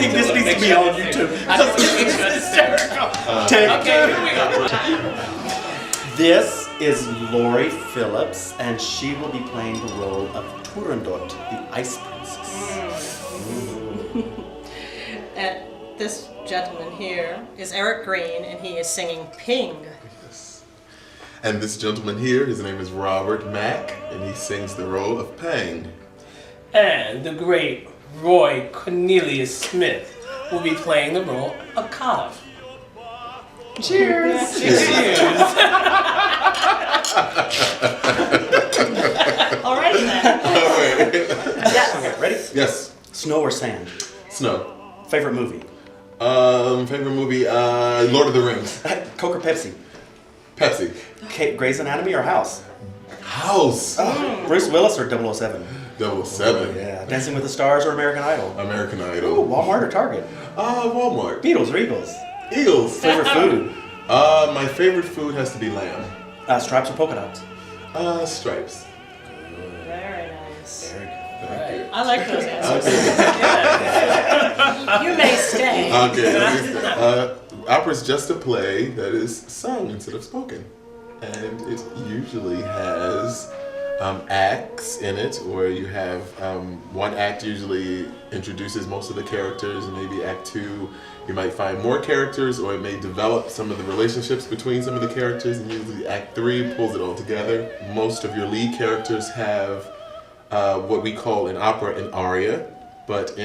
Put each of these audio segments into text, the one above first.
think this needs to be on YouTube. This is hysterical. Okay, here we go. This is Lori Phillips, and she will be playing the role of Turandot, the Ice Princess. And this gentleman here is Eric Green, and he is singing Ping. Yes. And this gentleman here, his name is Robert Mack, and he sings the role of Pang. And the great Roy Cornelius Smith will be playing the role of Cobb. Cheers! Cheers! Alrighty then. All right. Okay, ready? Yes. Snow or sand? Snow. Favorite movie? Favorite movie, Lord of the Rings. Coke or Pepsi? Pepsi. Grey's Anatomy or House? House. Bruce Willis or 007? 007. Yeah. Dancing with the Stars or American Idol? American Ooh, Idol. Walmart or Target? Walmart. Beatles or Eagles? Eagles. Favorite food? My favorite food has to be lamb. Stripes or polka dots? Stripes. Very nice. Very good. Right. I like those answers. Okay. You may stay. Okay. Opera's just a play that is sung instead of spoken. And it usually has acts in it, or you have one act usually introduces most of the characters, and maybe act two you might find more characters, or it may develop some of the relationships between some of the characters, and usually act three pulls it all together. Most of your lead characters have what we call in opera an aria, but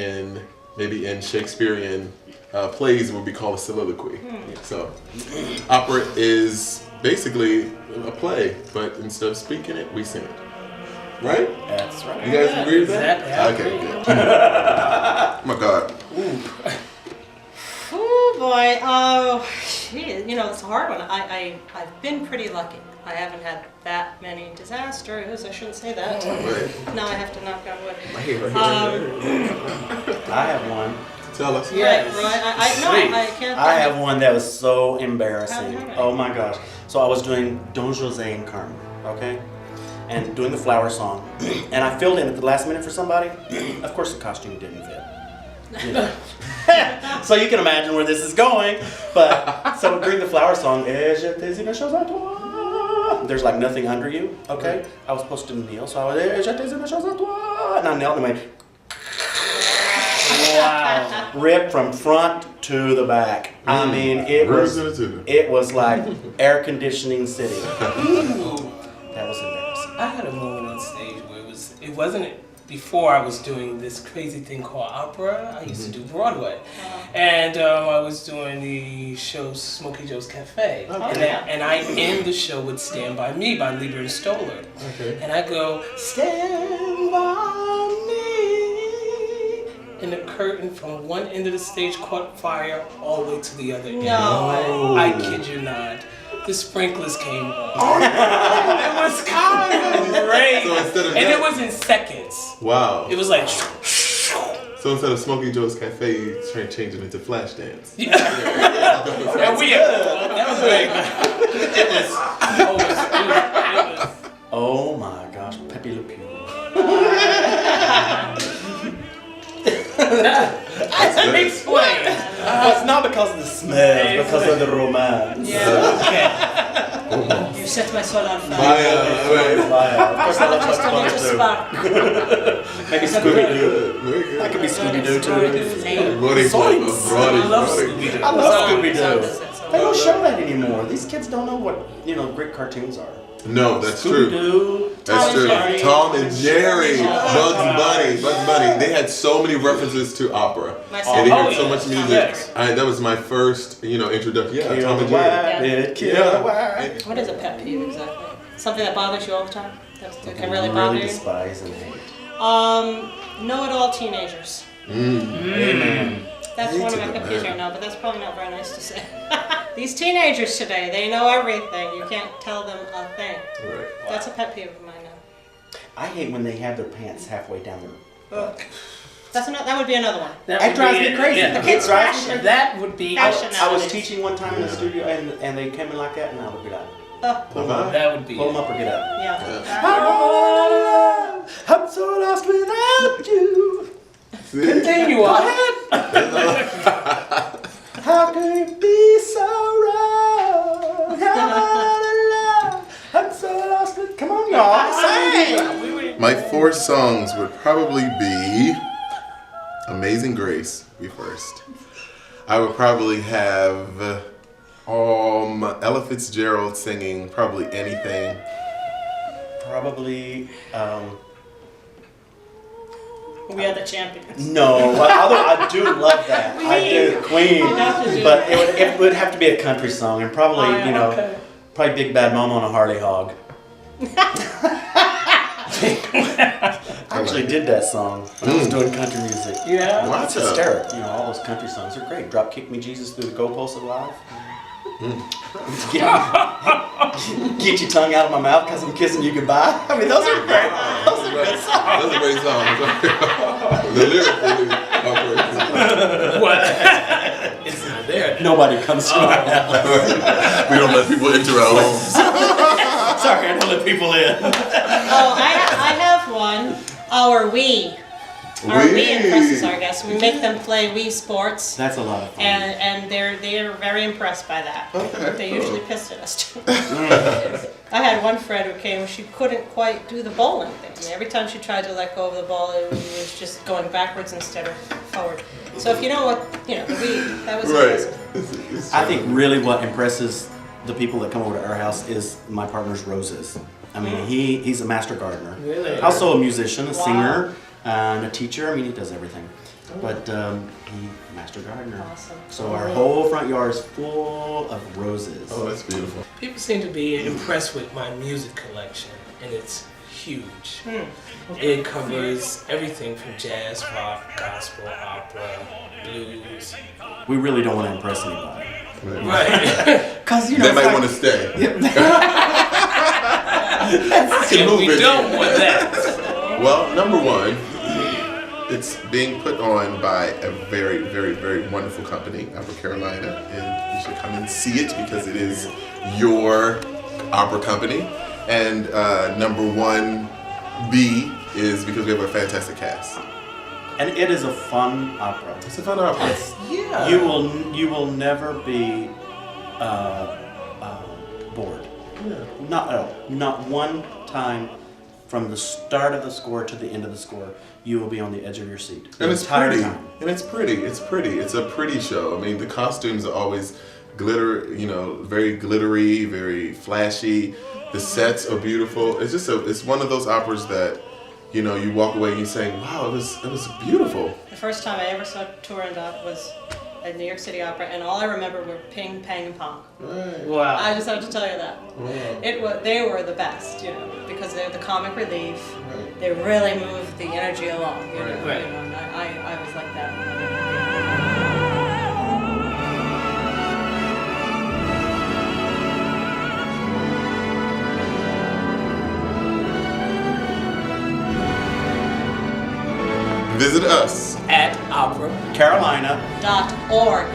maybe in Shakespearean plays it would be called a soliloquy. So opera is basically a play, but instead of speaking it, we sing it. Right? That's right. You guys agree with that? Exactly. Okay, good. Oh my God. Oh boy. Oh, gee, you know, it's a hard one. I've been pretty lucky. I haven't had that many disasters. I shouldn't say that. Right. Now I have to knock on wood. I have one. Tell us. Yes. Right. I can't. I have one that was so embarrassing. How many? Oh my gosh. So I was doing Don Jose and Carmen, okay? And doing the flower song. And I filled in at the last minute for somebody. Of course the costume didn't fit. You know. So you can imagine where this is going. But so during the flower song, there's like nothing under you, okay? I was supposed to kneel, so I was and I knelt and went. Wow. Ripped from front to the back. I mean, it was like air conditioning city. That was embarrassing. I had a moment on stage where it wasn't before I was doing this crazy thing called opera. I used to do Broadway. And I was doing the show Smokey Joe's Cafe. And I end the show with Stand By Me by Lieber and Stoller. Okay. And I go, stand by me. And the curtain from one end of the stage caught fire all the way to the other end. No. I kid you not. The sprinklers came on. It was kind of great. So instead of and that- it was in seconds. Wow. It was like, So instead of Smokey Joe's Cafe, you try to change it into Flashdance. and that was great. It was. Oh my gosh, Pepe Le Pew. Let me explain. Well, it's not because of the smell, it's because of the romance. Okay. You set my soul on fire. Maya, Of course, I love Just a little too. spark. Maybe Scooby-Doo. That could be Scooby-Doo too. I love Scooby-Doo. I love Scooby-Doo. They don't show that anymore. These kids don't know what, great cartoons are. No, that's true. Scooby-Doo. That's true. Jerry. Tom and Jerry, Bugs Bunny. They had so many references to opera. And they heard so much music. Yes. That was my first, introduction. Yeah, Tom and Jerry. What is a pet peeve exactly? Something that bothers you all the time? That can really Really bother you? despise and hate. Know-it-all teenagers. Amen. That's one of my pet peeves right now, but that's probably not very nice to say. These teenagers today, they know everything. You can't tell them a thing. Right. That's a pet peeve of mine now. I hate when they have their pants halfway down their That would be another one. That drives me crazy. Yeah. The kids' drives me fashion. That would be. Fashion. I was teaching one time in the studio and they came in like that and I would be like, pull them up, That would be. pull them up or get up. Yeah. I'm so lost without you. See? Continue on. How could it be so wrong? I'm so lost. Come on, y'all. Sing. My 4 songs would probably be Amazing Grace, be first. I would probably have Ella Fitzgerald singing probably anything. Probably. We are the champions. No, although I do love that. I do, Queen. But it would have to be a country song, and probably probably Big Bad Mama on a Harley Hog. I actually did that song when I was doing country music. Yeah. Wow. It's hysteric. All those country songs are great. Drop Kick Me Jesus through the goalposts of life. Get your tongue out of my mouth because I'm kissing you goodbye. I mean, those are great. Those are good songs. Those are great songs. The lyrically are What? It's not there. Nobody comes to my house. We don't let people enter our homes. Sorry, I don't let people in. Oh, I have one. Our Wii. Our Wii impresses our guests. We make them play Wii Sports. That's a lot of fun. And they're very impressed by that. Okay, They cool. usually pissed at us too. I had one friend who came, she couldn't quite do the bowling thing. I mean, every time she tried to let go of the ball, it was just going backwards instead of forward. So if you know what, the Wii, that was impressive. I think really what impresses the people that come over to our house is my partner's roses. I mean, he's a master gardener. Really? Also a musician, a Wow. singer, and a teacher. I mean, he does everything. But he master gardener. Awesome. So our whole front yard is full of roses. Oh, that's beautiful. People seem to be impressed with my music collection, and it's huge. It covers everything from jazz, rock, gospel, opera, blues. We really don't want to impress anybody. Right. Because, They might want to stay. And move we it. don't want that. Well, number one, it's being put on by a very, very, very wonderful company, Opera Carolina, and you should come and see it because it is your opera company. And number 1B is because we have a fantastic cast. And it is a fun opera. It's a fun opera. Yeah. You will never be bored. Yeah. Not one time from the start of the score to the end of the score, you will be on the edge of your seat. And The it's entire pretty. time. And it's pretty. It's pretty. It's a pretty show. I mean, the costumes are always glitter, very glittery, very flashy. The sets are beautiful. It's just it's one of those operas that, you walk away and you say, wow, it was beautiful. The first time I ever saw Turandot was at New York City Opera, and all I remember were Ping, Pang, and Pong. Right. Wow. I just have to tell you that. Wow. They were the best, because they're the comic relief. Right. They really moved the energy along, Right. Right. and I was like that. Visit us. At opera. Carolina. .org.